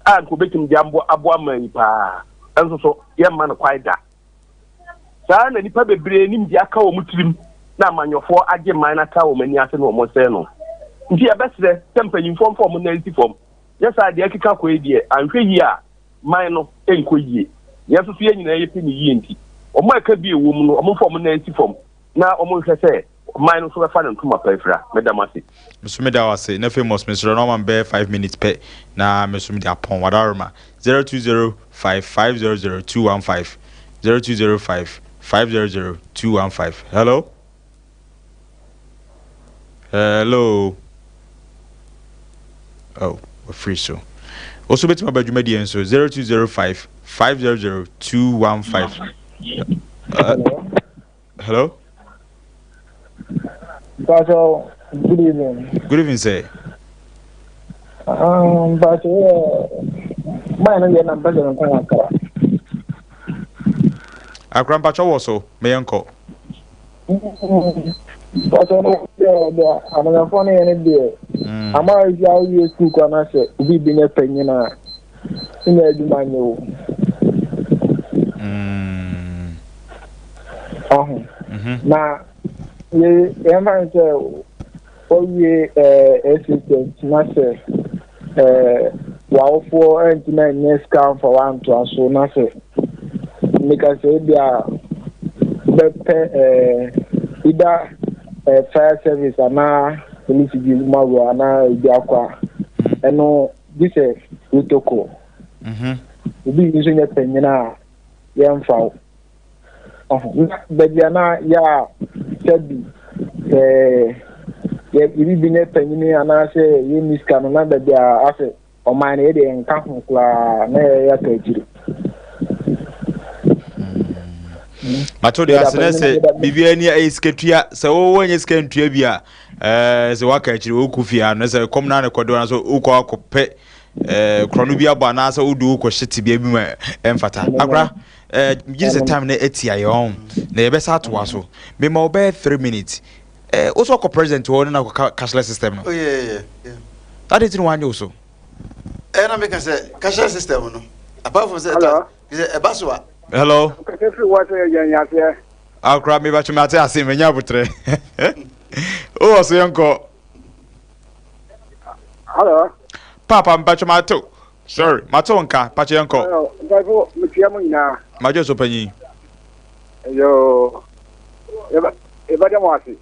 And could make him jambo abwamani pa, and so young man quite that. San and the public brain in the account Muslim, now man your 4 again minor cow many as no more seno. Dear best there, temper inform form and form. Yes, I dear Kaka, and 3 year, minor, and quay. Yes, to see any penny yinty. Or my could be a woman or more form and form. Now almost I say, mine also a fun and come up, Madam Masi. Mr. Medawase, no famous Mr. Norman Bear 5 minutes pay. Now, Mr. Media upon Wadarma 02055000215 02055000215. Hello? Hello? Oh, we're free so. Also, bet my bedroom median so 02055000215. Hello? Pastor, good evening. Good evening, sir. But my name is President Accra. Accra Pacho also, may uncle. But I'm funny any day. I'm already out here school and I said, we've been a penny now. In the manual. Now, I'm going to all ye assistant, Master, wow, 4 and 9 years count for 1 to us, so nothing. Because they are either fire service and now police is Maru and now Biaqua. And no, this is Utoko. We'll be using a penny now, young fowl. But you are not, yeah, said you been a penny and I say, you miss Canada, they are after or mine and come from Matodi asene bibia ni esketua se wo wonye skentua bia se waka chiri okufia no se kom na rekodo na so ukọ akọpe krono bia ba na se udu ukọ shiti bia bi ma emfata akra give the time na etia yon na yebesa to so me ma obe 3 minutes also ko president wo na cashless system no. Oh yeah. That is one also na make say cashless system no apart from that is a baswa. Hello. I'll grab me back to my task in Yabutre. Oh, so uncle. Hello. Papa, I'm back to my toe. Sorry, my toe uncle, Pachi uncle. My just open ye. Yo, if I don't want it.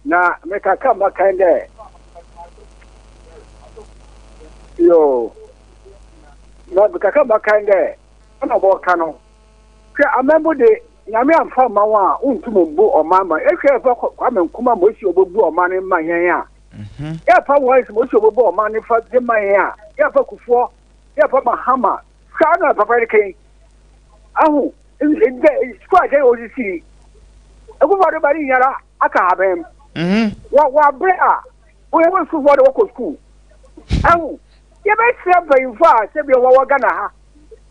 Now, make a come back kind of. Yo, no, because I come back kind of. I'm not walking. I remember the Yamian from Mawa, Untumbo or Mamma. If you ever come and come and wish you would do money in my hair. If I was wish you would do money for my hair. If I could fall, if I'm a hammer, Sana Papa King. Oh, it's quite a old city. Everybody Yara, I can't have him. What bread? We went to what local school. Oh, you may say very fast, if you're Wagana.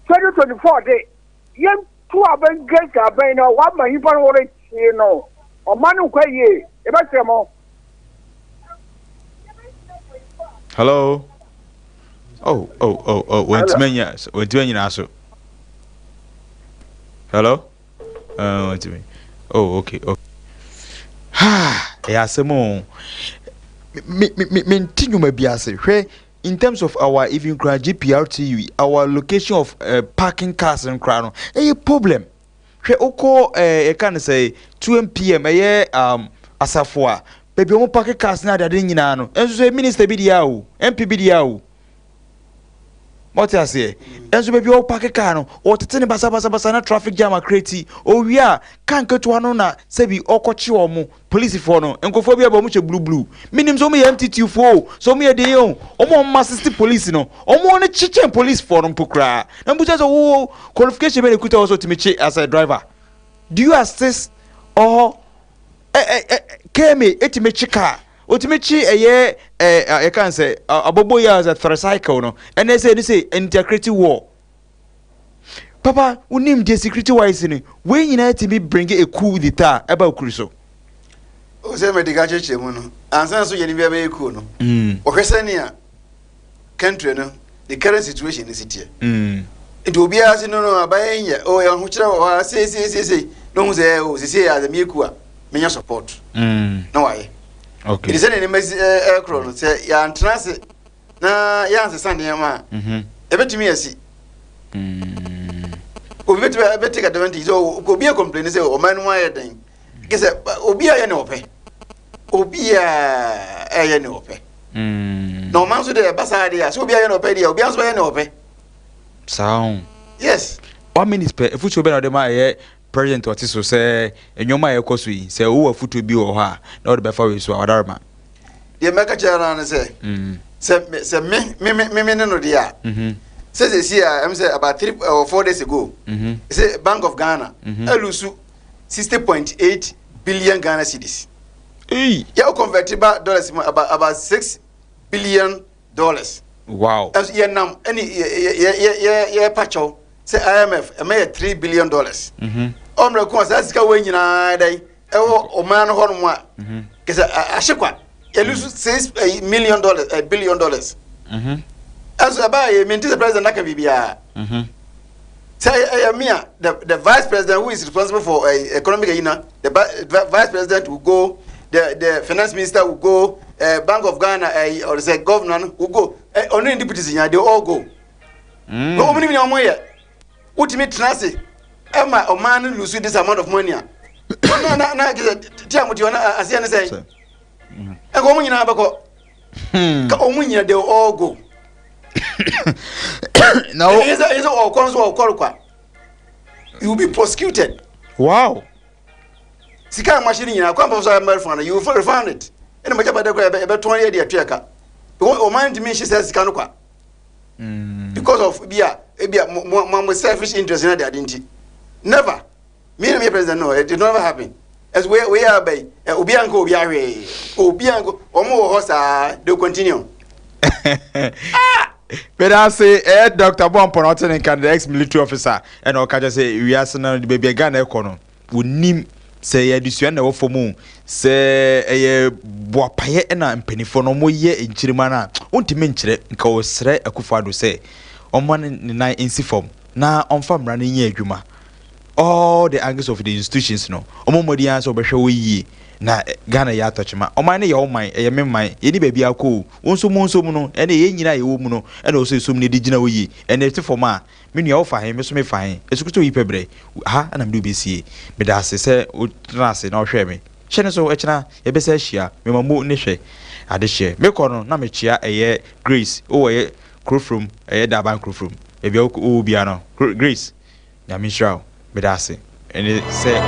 2024 day. Young. 2 abeng get abeng no what my people already you know o manu kwa ye e ba tremo. Hello. Oh went menya so hello went me oh okay ha ya semo me tinyu ma biase hwe in terms of our even GPRTU, our location of parking cars and crown, a problem. Oko can say 2 p.m. Asafua. Baby, omo parking cars na dade nyina no. Enso say minister bi dia o, MP bi dia o. What I say? Enso baby o parking car no, o tete ne basa na traffic jam create. O wi a kan keto ano na se bi okochi omo police for no. Enkofo bi aba mu che blue. Minim so me MTT fo, so me dey on. Omo assist police no. Omo ne chichen police for no pokra. Na buja so qualification be kuta also timichi as a driver. Do you assist or Kemi etimechi car otimechi I can say abobo ya as a tricycle no and they say integrity war papa unim the security wise ni we nyina timi bring a coup d'etat eba okuriso o se medical cheche mu no ansan so yeni bia be coup no o hwese a country no the current situation is it here it will be as no abaye nya o ya ho kire o say no hu say o say as me coup a menya support no why okay it is any aircraft no say ya antrance na ya anse sande ma ebetumi asi obi beteka advantage so obi a complain say o man why den kese obi a ye ne ope obi a ye ne ope no man so dey basa dey so obi a ye ne ope dey obi an so ye ne ope sound yes 1 minute per if you be na dem a president what so say enyoma e koso yi say wo afuto bi wo ha na wo be fa we so adarma ye meka chara na say say me no dia say see am say about 3 or 4 days ago say Bank of Ghana elusu 60.8 billion Ghana cedis ya convertible dollars about 6 billion dollars wow as ye nam any ye pacho say IMF e may 3 billion dollars omre ko sa sika we nyina dai e wo o man ho no a kese ahekwa e lose 6 million dollars billion dollars as about ye minti the president aka bibia say Mia the vice president who is responsible for economic the vice president will go the finance minister will go Bank of Ghana or say governor will go only deputies they all go no omni mi omoye ultimate transit Emma or man lose this amount of money. Na tiamuti ona asia ne say. E go mu nyina bako. Ka omu nyina they all go. Now is all consul or korokwa. You will be prosecuted. Wow. Sika machine nyina kwa mpa so refund you will refund it. Ene maja bada kwa e be 20 year tueka. O man dimension says sika no kwa. Because of bia mo selfish interest in that identity. Never. Me and my president no, it did never happen. As we are by Obianco Obianco omo hosa they continue. But I say Dr. Bompon Otten can the ex-military officer and I can just say Ewiase Nna the baby Ghana econo would nim say edition na for mu say boapaye na mpanifo no mo ye enchirima na ontime nkyire nka osre akufado say omman ne nan insi form na onfa mra ne nya adwuma all the angles of the institutions no omomodi answer obehwe wo yi na Ghana ya atochima oman ne ye oman ye memman ye ni baby akọ wonso mu no ene ye nyina ye wo mu no ene o so esum ne digina wo yi ene ti form a me nua wo fa hen me so me fa hen esukuto yi pebre ha ana me do besie me da se o trase na o hwe me hye ne so echina ye besa hia me mamu ne hwe ade hye me kọ no na me chia eye Grace o ye Crofrom eye Daban Crofrom e bia o bia no Grace na me shraw me da se ene se